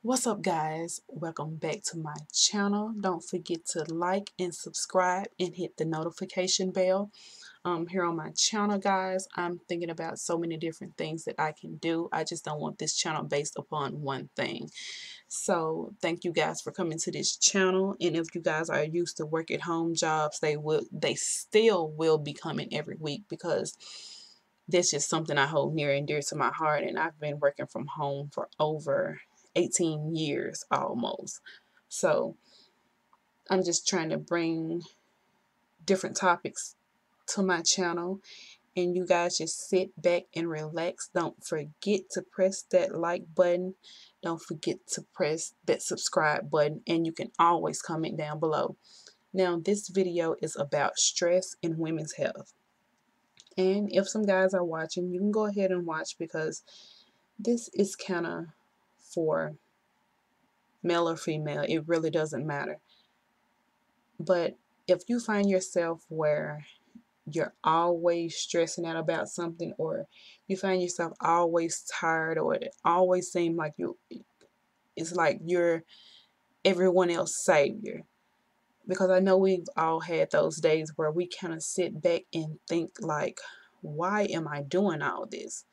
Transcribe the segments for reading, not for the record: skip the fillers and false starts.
What's up, guys? Welcome back to my channel. Don't forget to like and subscribe and hit the notification bell. Here on my channel, guys, I'm thinking about so many different things that I can do. I just don't want this channel based upon one thing. So thank you guys for coming to this channel. And if you guys are used to work at home jobs, they still will be coming every week, because that's just something I hold near and dear to my heart. And I've been working from home for over 18 years almost. So I'm just trying to bring different topics to my channel, and you guys just sit back and relax. Don't forget to press that like button. Don't forget to press that subscribe button, and you can always comment down below. Now, this video is about stress in women's health. And if some guys are watching, you can go ahead and watch, because this is kind of for male or female. It really doesn't matter. But if you find yourself where you're always stressing out about something, or you find yourself always tired, or it always seems like it's like you're everyone else's savior. Because I know we've all had those days where we kind of sit back and think like, why am I doing all this?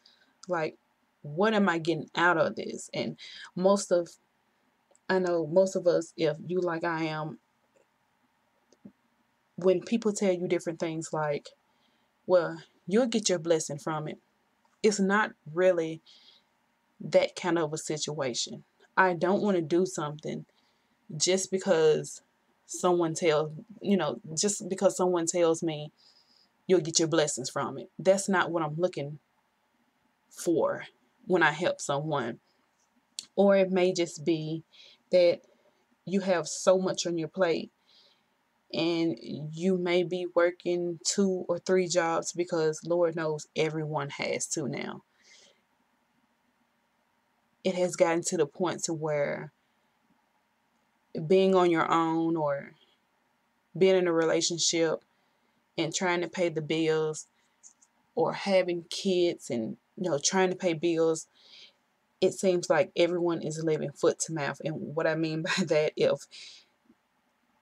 Like, what am I getting out of this? And I know most of us, if you like I am, when people tell you different things like, well, you'll get your blessing from it, it's not really that kind of a situation. I don't want to do something just because just because someone tells me you'll get your blessings from it. That's not what I'm looking for when I help someone. Or it may just be that you have so much on your plate, and you may be working 2 or 3 jobs, because Lord knows everyone has to now. It has gotten to the point to where being on your own, or being in a relationship and trying to pay the bills, or having kids and trying to pay bills, it seems like everyone is living foot to mouth. And what I mean by that, if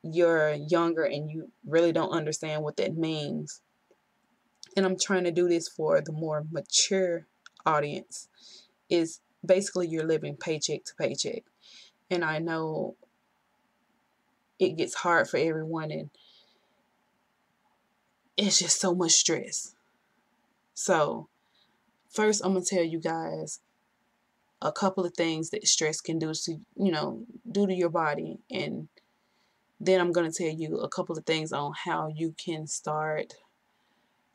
you're younger and you really don't understand what that means, and I'm trying to do this for the more mature audience, is basically you're living paycheck to paycheck. And I know it gets hard for everyone, and it's just so much stress. So first, I'm going to tell you guys a couple of things that stress can do to your body. And then I'm going to tell you a couple of things on how you can start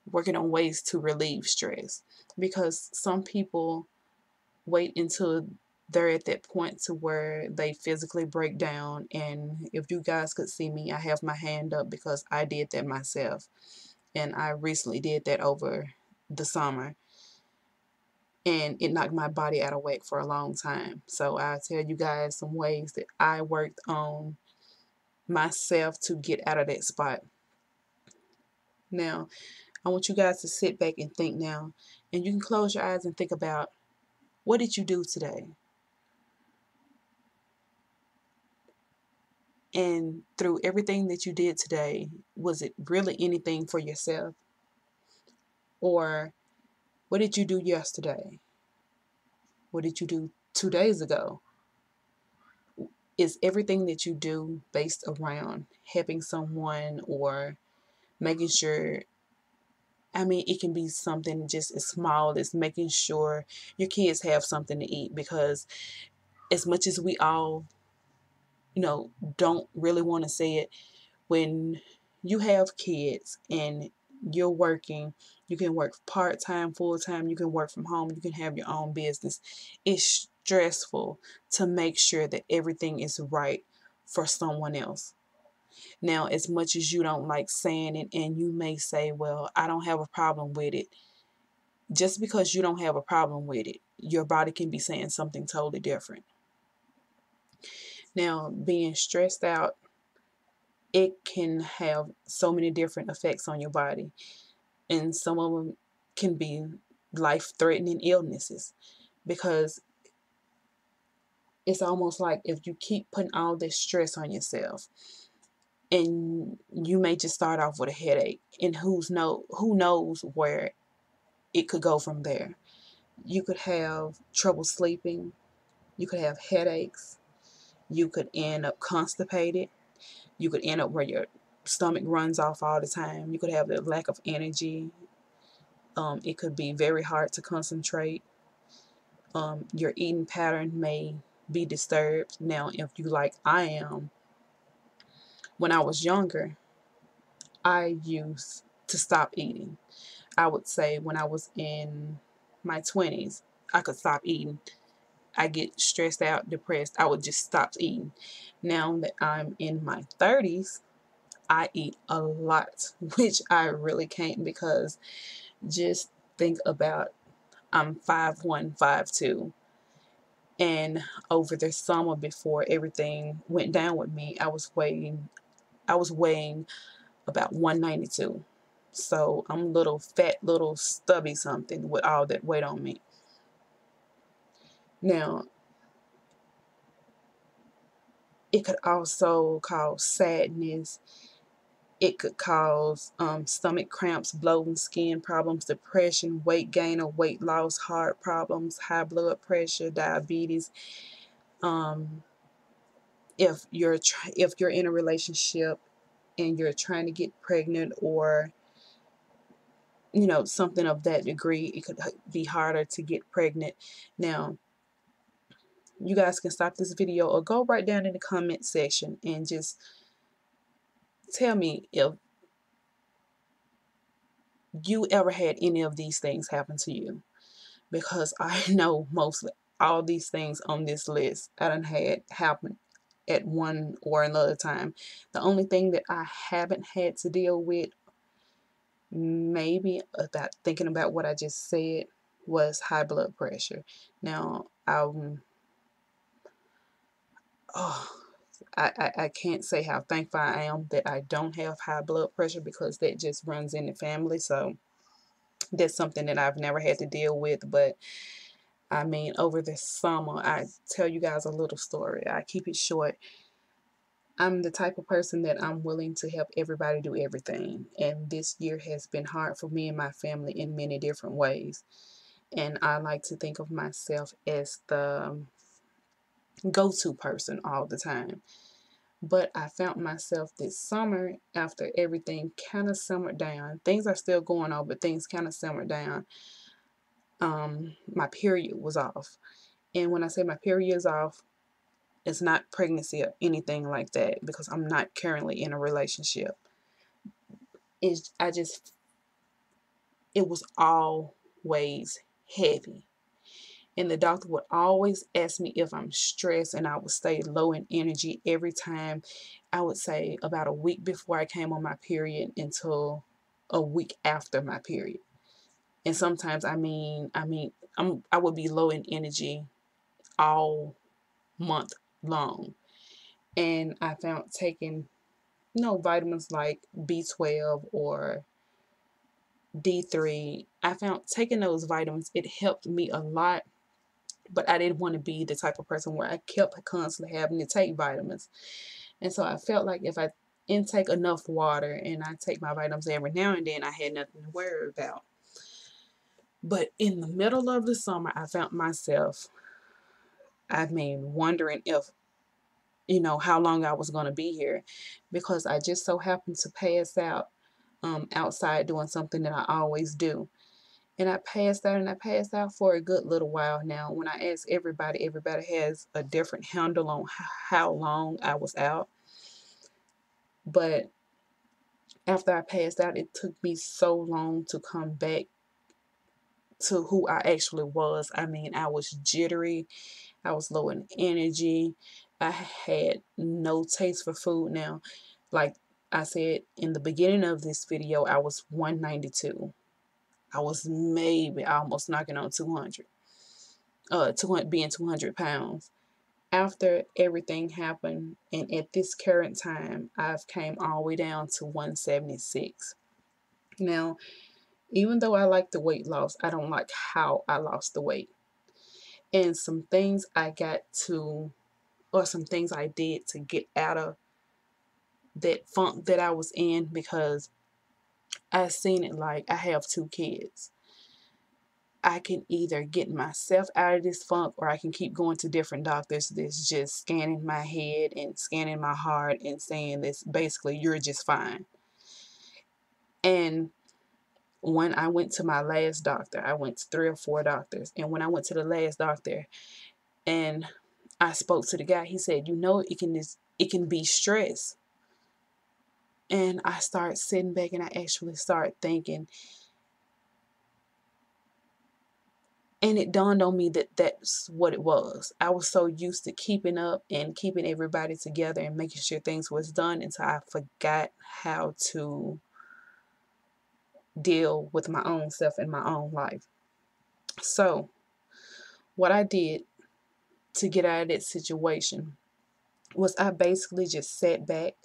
working on ways to relieve stress. Because some people wait until they're at that point to where they physically break down. And if you guys could see me, I have my hand up, because I did that myself. And I recently did that over the summer. And it knocked my body out of whack for a long time. So I'll tell you guys some ways that I worked on myself to get out of that spot. Now, I want you guys to sit back and think now. And you can close your eyes and think about, what did you do today? And through everything that you did today, was it really anything for yourself? Or what did you do yesterday? What did you do 2 days ago? Is everything that you do based around helping someone, or making sure, it can be something just as small as making sure your kids have something to eat. Because as much as we all, don't really want to say it, when you have kids and you're working, you can work part-time, full-time, you can work from home, you can have your own business. It's stressful to make sure that everything is right for someone else. Now, as much as you don't like saying it, and you may say, well, I don't have a problem with it, just because you don't have a problem with it, your body can be saying something totally different. Now, being stressed out, it can have so many different effects on your body. And some of them can be life-threatening illnesses. Because it's almost like if you keep putting all this stress on yourself, and you may just start off with a headache, and who knows where it could go from there. You could have trouble sleeping, you could have headaches, you could end up constipated, you could end up where your stomach runs off all the time, you could have the lack of energy. It could be very hard to concentrate. Your eating pattern may be disturbed. Now, if you like I am, when I was younger, I used to stop eating. I would say when I was in my 20s, I could stop eating. I get stressed out, depressed, I would just stop eating. Now that I'm in my 30s, I eat a lot, which I really can't, because just think about, I'm 5'1", 5'2", and over the summer before everything went down with me, I was weighing about 192. So I'm a little fat, little stubby something with all that weight on me. Now, it could also cause sadness. It could cause stomach cramps, bloating, skin problems, depression, weight gain or weight loss, heart problems, high blood pressure, diabetes. Um, if you're in a relationship and you're trying to get pregnant, or something of that degree, it could be harder to get pregnant. Now, you guys can stop this video or go right down in the comment section and just tell me if you ever had any of these things happen to you, because I know mostly all these things on this list I done had happen at one or another time. The only thing that I haven't had to deal with, maybe about thinking about what I just said, was high blood pressure. Now, oh, I can't say how thankful I am that I don't have high blood pressure, because that just runs in the family. So that's something that I've never had to deal with. But I mean, over this summer, I tell you guys a little story. I keep it short. I'm the type of person that I'm willing to help everybody do everything. And this year has been hard for me and my family in many different ways. And I like to think of myself as the go-to person all the time. But I found myself this summer, after everything kind of simmered down. Things are still going on, but things kind of simmered down. My period was off. And when I say my period is off, it's not pregnancy or anything like that, because I'm not currently in a relationship. It was always heavy. And the doctor would always ask me if I'm stressed, and I would stay low in energy every time. I would say about a week before I came on my period until a week after my period. And sometimes, I would be low in energy all month long. And I found taking, vitamins like B12 or D3, I found taking those vitamins, it helped me a lot. But I didn't want to be the type of person where I kept constantly having to take vitamins. And so I felt like if I intake enough water and I take my vitamins every now and then, I had nothing to worry about. But in the middle of the summer, I found myself, wondering if, how long I was going to be here, because I just so happened to pass out outside doing something that I always do. And I passed out, and I passed out for a good little while. Now, when I ask everybody has a different handle on how long I was out. But after I passed out, it took me so long to come back to who I actually was. I was jittery. I was low in energy. I had no taste for food. Now, like I said in the beginning of this video, I was 192. I was maybe almost knocking on 200. 200 pounds. After everything happened, and at this current time, I've came all the way down to 176. Now, even though I like the weight loss, I don't like how I lost the weight. and some things I got to, or some things I did to get out of that funk that I was in, because I seen it like I have 2 kids. I can either get myself out of this funk, or I can keep going to different doctors that's just scanning my head and scanning my heart and saying this basically you're just fine. And when I went to my last doctor, I went to 3 or 4 doctors, and when I went to the last doctor and I spoke to the guy, he said, you know, it can be stress. And I started sitting back and I actually started thinking, and it dawned on me that that's what it was. I was so used to keeping up and keeping everybody together and making sure things was done until I forgot how to deal with my own self in my own life. So what I did to get out of that situation was I basically just sat back.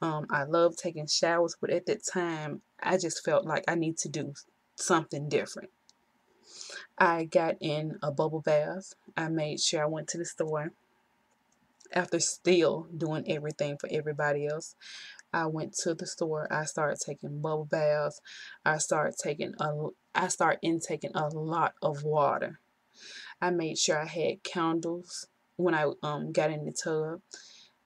I love taking showers, but at that time, I just felt like I need to do something different. I got in a bubble bath. I made sure I went to the store. After still doing everything for everybody else, I went to the store. I started taking bubble baths. I started intaking a lot of water. I made sure I had candles when I got in the tub.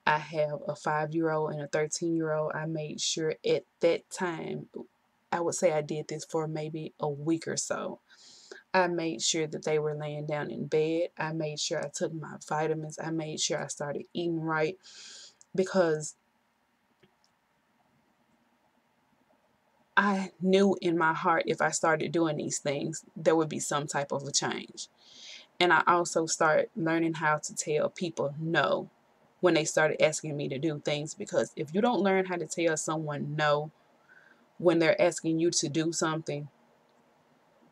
I have a 5-year-old and a 13-year-old. I made sure at that time, I would say I did this for maybe a week or so. I made sure that they were laying down in bed. I made sure I took my vitamins. I made sure I started eating right, because I knew in my heart if I started doing these things, there would be some type of a change. And I also started learning how to tell people no when they started asking me to do things, because if you don't learn how to tell someone no when they're asking you to do something,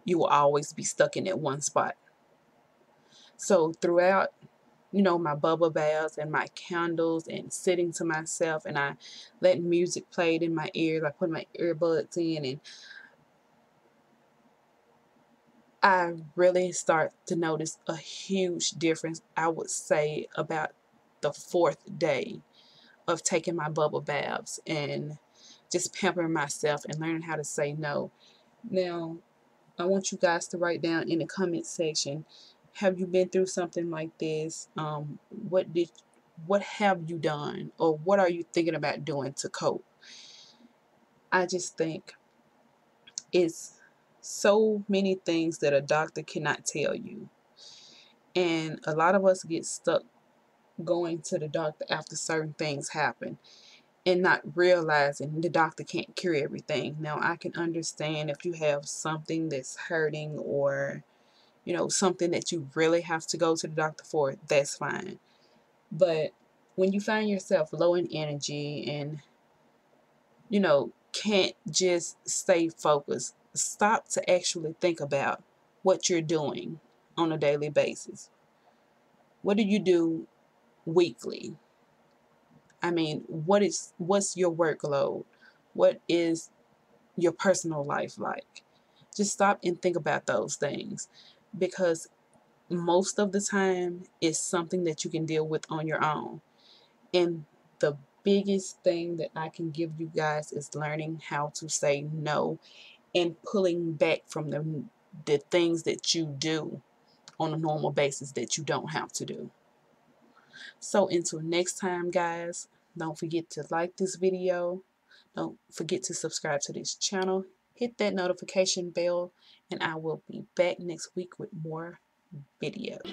you will always be stuck in that one spot. So throughout, my bubble baths and my candles and sitting to myself, and I let music play in my ears, I put my earbuds in, and I really start to notice a huge difference, I would say about the 4th day of taking my bubble baths and just pampering myself and learning how to say no. Now, I want you guys to write down in the comment section, have you been through something like this? What have you done, or what are you thinking about doing to cope? I just think it's so many things that a doctor cannot tell you. And a lot of us get stuck going to the doctor after certain things happen and not realizing the doctor can't cure everything. Now, I can understand if you have something that's hurting, or something that you really have to go to the doctor for, that's fine. But when you find yourself low in energy and, can't just stay focused, stop to actually think about what you're doing on a daily basis. What do you do weekly? I mean, what's your workload? What is your personal life like? Just stop and think about those things, because most of the time it's something that you can deal with on your own. And the biggest thing that I can give you guys is learning how to say no and pulling back from the things that you do on a normal basis that you don't have to do. So until next time, guys, don't forget to like this video. Don't forget to subscribe to this channel. Hit that notification bell, and I will be back next week with more videos.